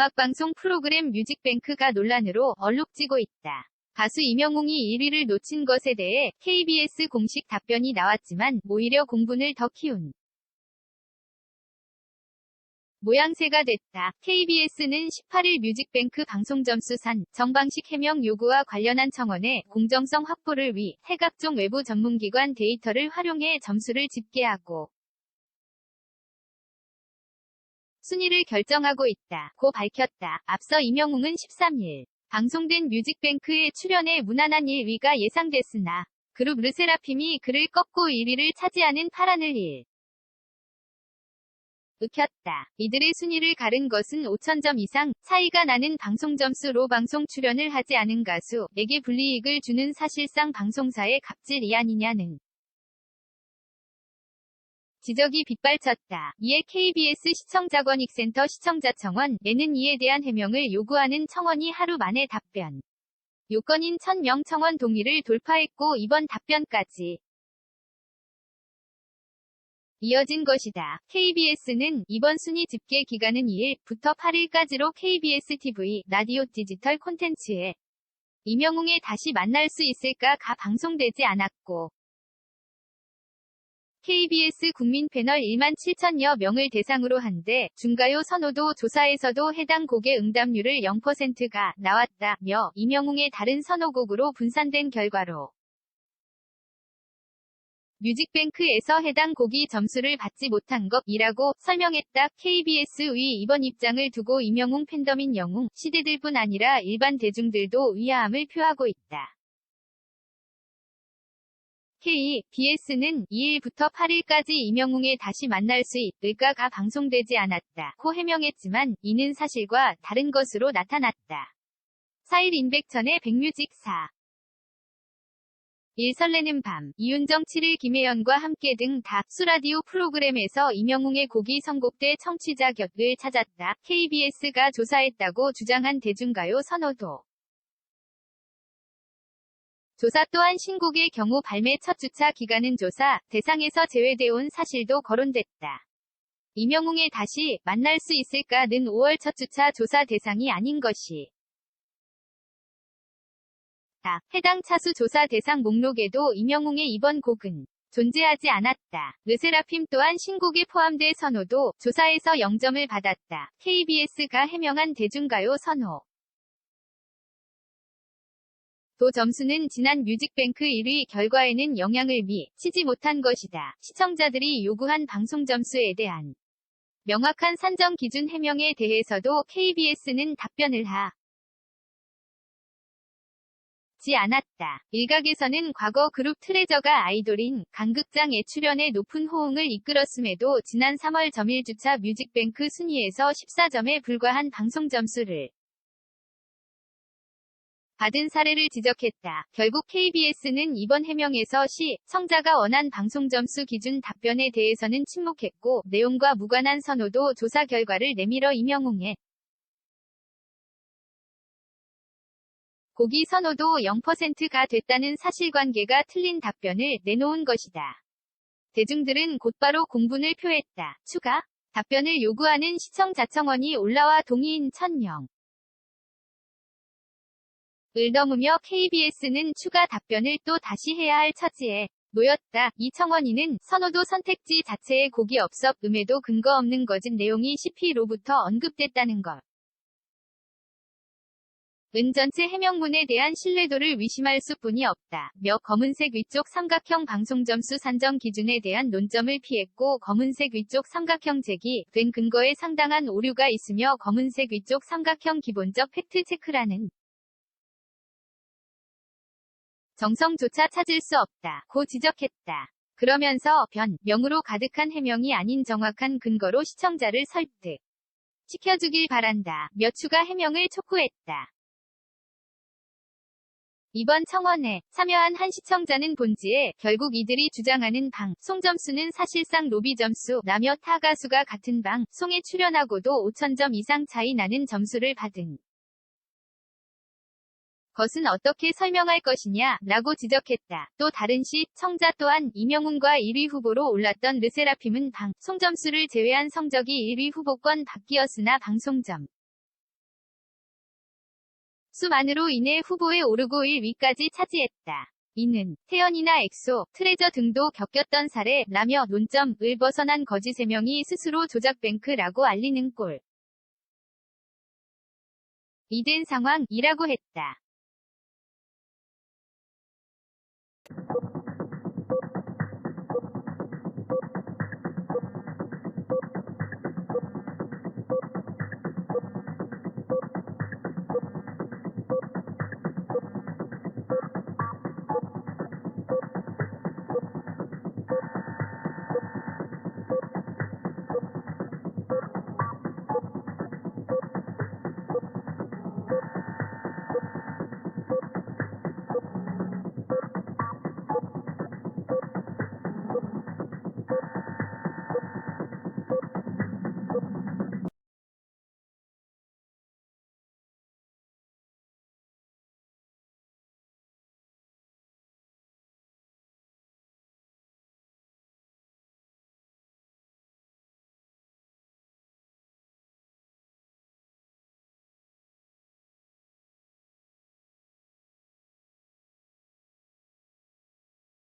음악방송 프로그램 뮤직뱅크가 논란으로 얼룩지고 있다. 가수 임영웅이 1위를 놓친 것에 대해 KBS 공식 답변이 나왔지만 오히려 공분을 더 키운 모양새가 됐다. KBS는 18일 뮤직뱅크 방송 점수산, 정방식 해명 요구와 관련한 청원에 공정성 확보를 위해 각종 외부 전문기관 데이터를 활용해 점수를 집계하고 순위를 결정하고 있다고 밝혔다. 앞서 임영웅은 13일 방송된 뮤직뱅크에 출연해 무난한 1위가 예상됐으나 그룹 르세라핌이 그를 꺾고 1위를 차지하는 파란을 익혔다. 이들의 순위를 가른 것은 5,000점 이상 차이가 나는 방송 점수로 방송 출연을 하지 않은 가수에게 불이익을 주는 사실상 방송사의 갑질 아니냐는 지적이 빗발쳤다. 이에 KBS 시청자권익센터 시청자청원에는 이에 대한 해명을 요구하는 청원이 하루 만에 답변 요건인 1,000명 청원 동의를 돌파했고 이번 답변까지 이어진 것이다. KBS는 이번 순위 집계 기간은 2일부터 8일까지로 KBS TV, 라디오 디지털 콘텐츠에 임영웅의 다시 만날 수 있을까가 방송되지 않았고 KBS 국민 패널 17,000여 명을 대상으로 한데 중가요 선호도 조사에서도 해당 곡의 응답률을 0%가 나왔다며 임영웅의 다른 선호곡으로 분산된 결과로 뮤직뱅크에서 해당 곡이 점수를 받지 못한 것이라고 설명했다. KBS의 이번 입장을 두고 임영웅 팬덤인 영웅 시대들뿐 아니라 일반 대중들도 의아함을 표하고 있다. KBS는 2일부터 8일까지 임영웅의 다시 만날 수 있을까가 방송되지 않았다고 해명했지만 이는 사실과 다른 것으로 나타났다. 4일 임백천의 백뮤직 4일 설레는 밤, 이윤정 7일 김혜연과 함께 등 다수 라디오 프로그램에서 임영웅의 곡이 선곡돼 청취자 곁을 찾았다. KBS가 조사했다고 주장한 대중가요 선호도 조사 또한 신곡의 경우 발매 첫 주차 기간은 조사 대상에서 제외되어 사실도 거론됐다. 임영웅의 다시 만날 수 있을까는 5월 첫 주차 조사 대상이 아닌 것이 해당 차수 조사 대상 목록에도 임영웅의 이번 곡은 존재하지 않았다. 르세라핌 또한 신곡에 포함돼 선호도 조사에서 0점을 받았다. KBS가 해명한 대중가요 선호 도 점수는 지난 뮤직뱅크 1위 결과에는 영향을 미치지 못한 것이다. 시청자들이 요구한 방송 점수에 대한 명확한 산정 기준 해명에 대해서도 KBS는 답변을 하지 않았다. 일각에서는 과거 그룹 트레저가 아이돌인 강극장에 출연해 높은 호응을 이끌었음에도 지난 3월 점일주차 뮤직뱅크 순위에서 14점에 불과한 방송 점수를 받은 사례를 지적했다. 결국 KBS는 이번 해명에서 시청자가 원한 방송 점수 기준 답변에 대해서는 침묵했고 내용과 무관한 선호도 조사 결과를 내밀어 임영웅의 곡이 선호도 0%가 됐다는 사실관계가 틀린 답변을 내놓은 것이다. 대중들은 곧바로 공분을 표했다. 추가 답변을 요구하는 시청자청원이 올라와 동의인 1,000명 을 넘으며 KBS는 추가 답변을 또 다시 해야 할 처지에 놓였다. 이 청원인은 선호도 선택지 자체에 곡이 없음에도 근거 없는 거짓 내용이 CP로부터 언급됐다는 것. 은 전체 해명문에 대한 신뢰도를 의심할 수뿐이 없다. 며 검은색 위쪽 삼각형 방송점수 산정 기준에 대한 논점을 피했고 검은색 위쪽 삼각형 제기된 근거에 상당한 오류가 있으며 검은색 위쪽 삼각형 기본적 팩트체크라는 정성조차 찾을 수 없다고 지적했다. 그러면서 변명으로 가득한 해명이 아닌 정확한 근거로 시청자를 설득시켜주길 바란다. 며 추가 해명을 촉구했다. 이번 청원에 참여한 한 시청자는 본지에 결국 이들이 주장하는 방송 점수는 사실상 로비 점수라며 타 가수가 같은 방송에 출연하고도 5,000점 이상 차이 나는 점수를 받은 것은 어떻게 설명할 것이냐 라고 지적했다. 또 다른 시청자 또한 임영웅과 1위 후보로 올랐던 르세라핌은 방송 점수를 제외한 성적이 1위 후보권 밖이었으나 방송점 수만으로 인해 후보에 오르고 1위까지 차지했다. 이는 태연이나 엑소, 트레저 등도 겪었던 사례라며 논점을 벗어난 거지 3명이 스스로 조작뱅크라고 알리는 꼴. 이된 상황이라고 했다.